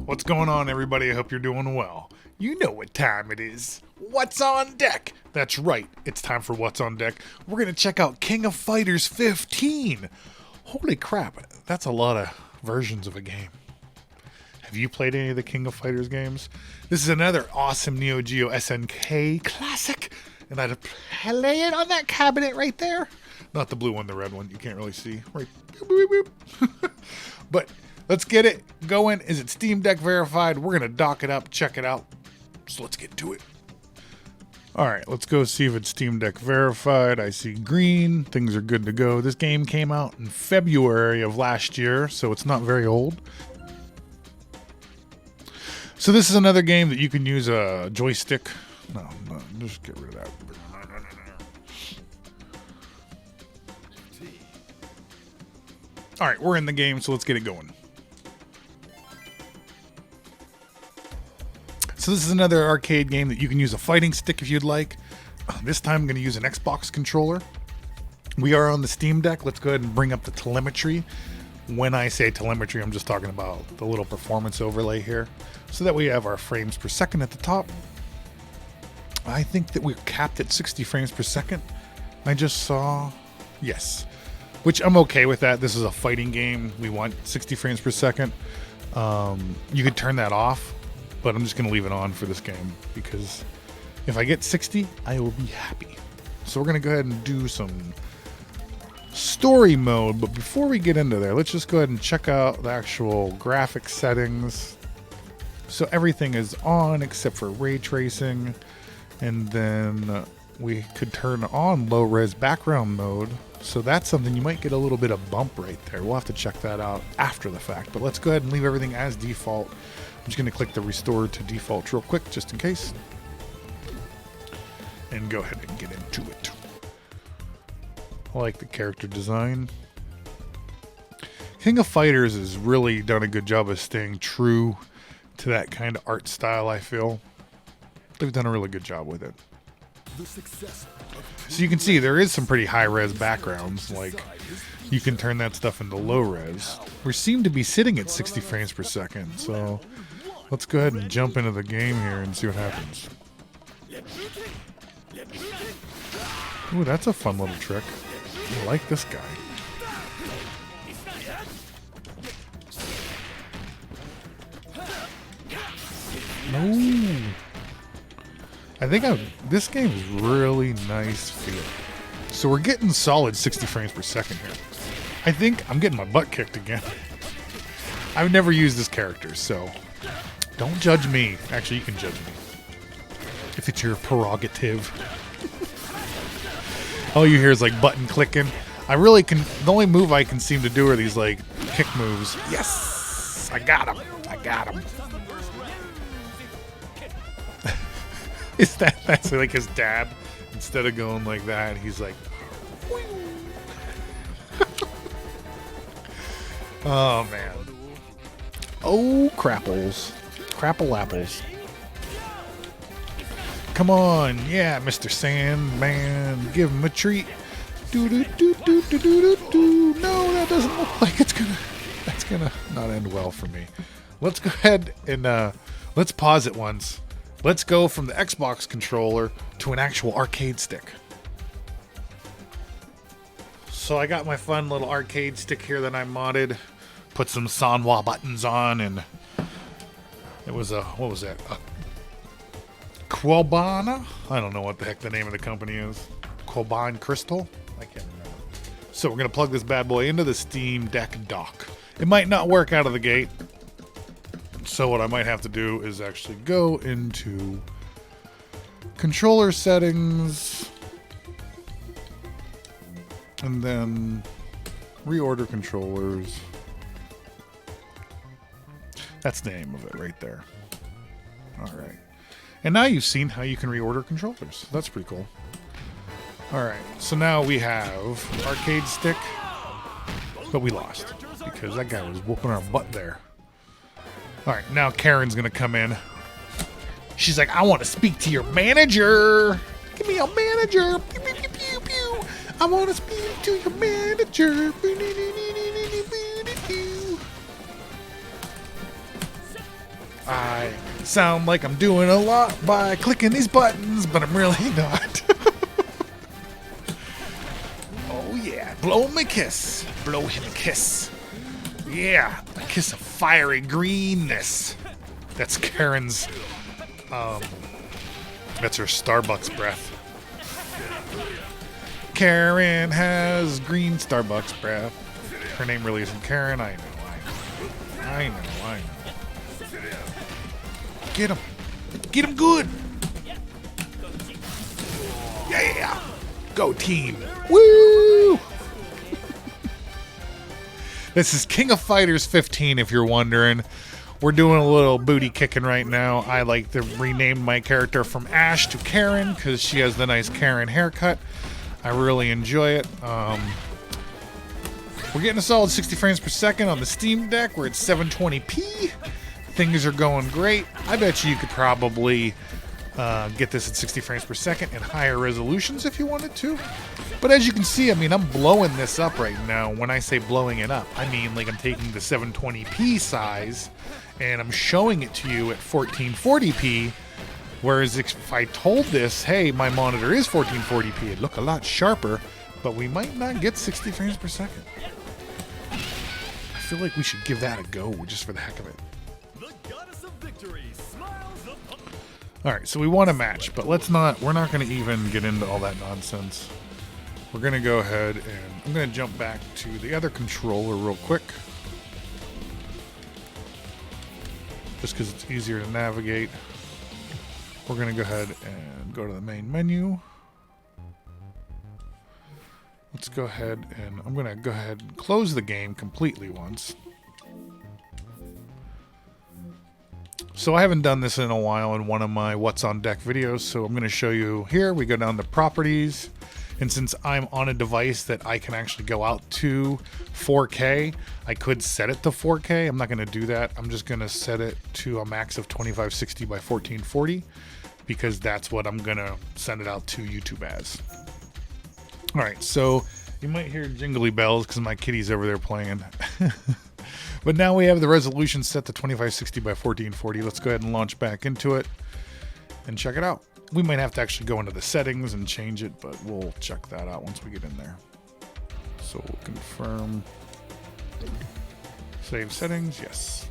What's going on, everybody? I hope you're doing well. You know what time it is. What's on deck? That's right, it's time for What's on Deck. We're going to check out King of Fighters 15. Holy crap, that's a lot of versions of a game. Have you played any of the King of Fighters games? This is another awesome Neo-Geo SNK classic. And I'd play it on that cabinet right there. Not the blue one, the red one. You can't really see. Right. Boop, boop, boop. But let's get it going. Is it Steam Deck verified? We're going to dock it up, check it out. So let's get to it. All right, let's go see if it's Steam Deck verified. I see green. Things are good to go. This game came out in February of last year, so it's not very old. So this is another game that you can use a joystick. No, just get rid of that. All right, we're in the game, so let's get it going. So this is another arcade game that you can use a fighting stick if you'd like. This time I'm going to use an Xbox controller. We are on the Steam Deck. Let's go ahead and bring up the telemetry. When I say telemetry, I'm just talking about the little performance overlay here, so that we have our frames per second at the top. I think that we're capped at 60 frames per second. I just saw, yes, which I'm okay with that. This is a fighting game. We want 60 frames per second. You could turn that off, but I'm just going to leave it on for this game because if I get 60, I will be happy. So we're going to go ahead and do some story mode. But before we get into there, let's just go ahead and check out the actual graphic settings. So everything is on except for ray tracing. And then we could turn on low-res background mode. So that's something you might get a little bit of bump right there. We'll have to check that out after the fact. But let's go ahead and leave everything as default. I'm just going to click the restore to default real quick just in case. And go ahead and get into it. I like the character design. King of Fighters has really done a good job of staying true to that kind of art style, I feel. They've done a really good job with it. So you can see there is some pretty high-res backgrounds, like you can turn that stuff into low-res. We seem to be sitting at 60 frames per second, so let's go ahead and jump into the game here and see what happens. Ooh, that's a fun little trick. I like this guy. No. I think this game is really nice feel. So we're getting solid 60 frames per second here. I think I'm getting my butt kicked again. I've never used this character, so don't judge me. Actually, you can judge me if it's your prerogative. All you hear is like button clicking. I really can. The only move I can seem to do are these like kick moves. Yes, I got him. I got him. That's like his dab? Instead of going like that, he's like, oh man. Oh crapples. Crapple apples. Come on, yeah, Mr. Sandman, give him a treat. Do do do do do do do. No, that doesn't look like that's gonna not end well for me. Let's go ahead and let's pause it once. Let's go from the Xbox controller to an actual arcade stick. So I got my fun little arcade stick here that I modded. Put some Sanwa buttons on, and it was what was that? Quobana? I don't know what the heck the name of the company is. Quoban Crystal? I can't remember. So we're going to plug this bad boy into the Steam Deck dock. It might not work out of the gate. So what I might have to do is actually go into controller settings and then reorder controllers. That's the name of it right there. All right. And now you've seen how you can reorder controllers. That's pretty cool. All right. So now we have arcade stick, but we lost because that guy was whooping our butt there. All right, now Karen's going to come in. She's like, I want to speak to your manager. Give me a manager. Pew, pew, pew, pew, pew. I want to speak to your manager. I sound like I'm doing a lot by clicking these buttons, but I'm really not. Oh yeah, blow him a kiss. Blow him a kiss. Yeah, a kiss of fiery greenness. That's Karen's, that's her Starbucks breath. Karen has green Starbucks breath. Her name really isn't Karen, I know. Get him. Get him good. Yeah. Go team. Woo! This is King of Fighters 15, if you're wondering. We're doing a little booty kicking right now. I like to rename my character from Ash to Karen because she has the nice Karen haircut. I really enjoy it. We're getting a solid 60 frames per second on the Steam Deck. We're at 720p. Things are going great. I bet you could probably get this at 60 frames per second and higher resolutions if you wanted to. But as you can see, I mean, I'm blowing this up right now. When I say blowing it up, I mean like I'm taking the 720p size and I'm showing it to you at 1440p. Whereas if I told this, hey, my monitor is 1440p, it'd look a lot sharper, but we might not get 60 frames per second. I feel like we should give that a go just for the heck of it. Alright, so we want a match, but we're not going to even get into all that nonsense. We're going to go ahead and I'm going to jump back to the other controller real quick. Just because it's easier to navigate. We're going to go ahead and go to the main menu. Let's go ahead and I'm going to go ahead and close the game completely once. So I haven't done this in a while in one of my What's on Deck videos, so I'm going to show you here. We go down to Properties, and since I'm on a device that I can actually go out to 4K, I could set it to 4K. I'm not going to do that. I'm just going to set it to a max of 2560 by 1440 because that's what I'm going to send it out to YouTube as. All right, so you might hear jingly bells because my kitty's over there playing. But now we have the resolution set to 2560 by 1440. Let's go ahead and launch back into it and check it out. We might have to actually go into the settings and change it, but we'll check that out once we get in there. So we'll confirm. Save settings, yes.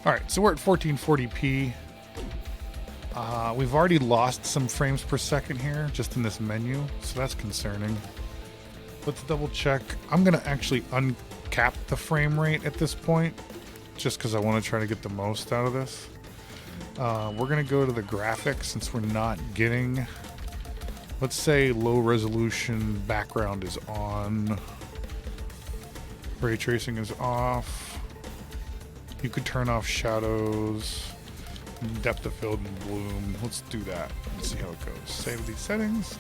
All right, so we're at 1440p. We've already lost some frames per second here just in this menu, so that's concerning. Let's double check. I'm gonna actually uncap the frame rate at this point just because I want to try to get the most out of this. We're gonna go to the graphics since we're not getting, let's say low resolution background is on, ray tracing is off. You could turn off shadows, depth of field and bloom. Let's do that and see how it goes. Save these settings.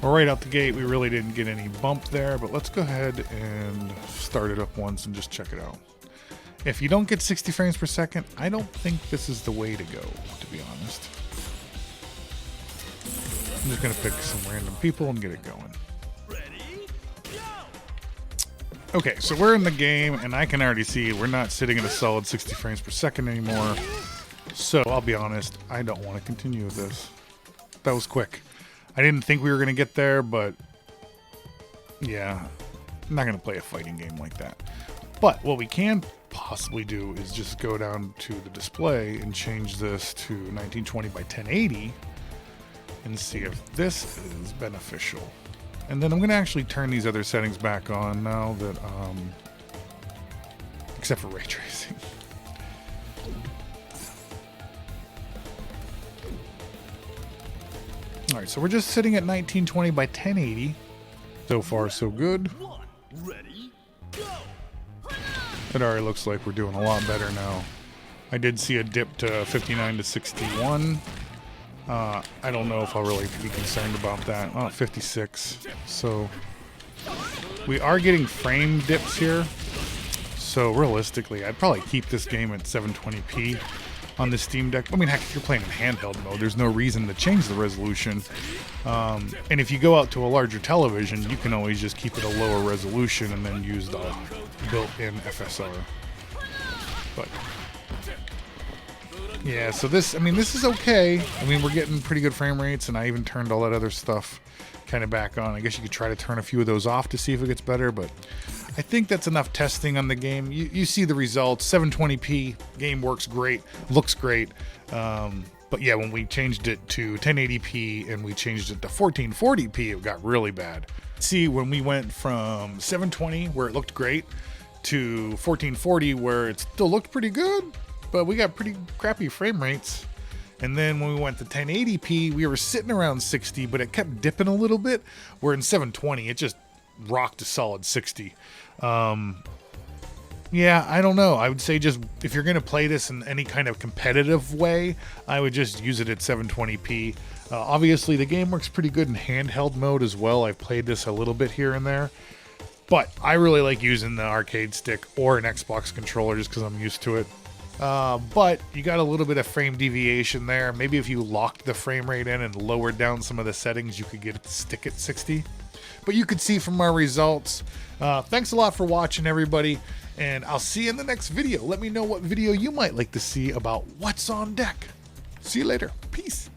Well, right out the gate, we really didn't get any bump there, but let's go ahead and start it up once and just check it out. If you don't get 60 frames per second, I don't think this is the way to go, to be honest. I'm just going to pick some random people and get it going. Okay, so we're in the game, and I can already see we're not sitting at a solid 60 frames per second anymore. So I'll be honest, I don't want to continue with this. That was quick. I didn't think we were going to get there, but yeah, I'm not going to play a fighting game like that. But what we can possibly do is just go down to the display and change this to 1920 by 1080 and see if this is beneficial. And then I'm going to actually turn these other settings back on now that, except for ray tracing. All right, so we're just sitting at 1920 by 1080. So far, so good. It already looks like we're doing a lot better now. I did see a dip to 59 to 61. I don't know if I'll really be concerned about that. Oh, 56. So we are getting frame dips here. So realistically, I'd probably keep this game at 720p. on the Steam Deck. I mean, heck, if you're playing in handheld mode, there's no reason to change the resolution. And if you go out to a larger television, you can always just keep it a lower resolution and then use the built-in FSR. But yeah, so this is okay. I mean, we're getting pretty good frame rates, and I even turned all that other stuff kind of back on. I guess you could try to turn a few of those off to see if it gets better, but I think that's enough testing on the game. You see the results. 720p, game works great, looks great. But yeah, when we changed it to 1080p and we changed it to 1440p, it got really bad. See, when we went from 720, where it looked great, to 1440, where it still looked pretty good, but we got pretty crappy frame rates. And then when we went to 1080p, we were sitting around 60, but it kept dipping a little bit, where in 720, it just rocked a solid 60. Yeah, I don't know. I would say just if you're going to play this in any kind of competitive way, I would just use it at 720p. Obviously, the game works pretty good in handheld mode as well. I've played this a little bit here and there. But I really like using the arcade stick or an Xbox controller just because I'm used to it. But you got a little bit of frame deviation there. Maybe if you locked the frame rate in and lowered down some of the settings, you could get it to stick at 60. But you could see from our results. Thanks a lot for watching, everybody. And I'll see you in the next video. Let me know what video you might like to see about what's on deck. See you later. Peace.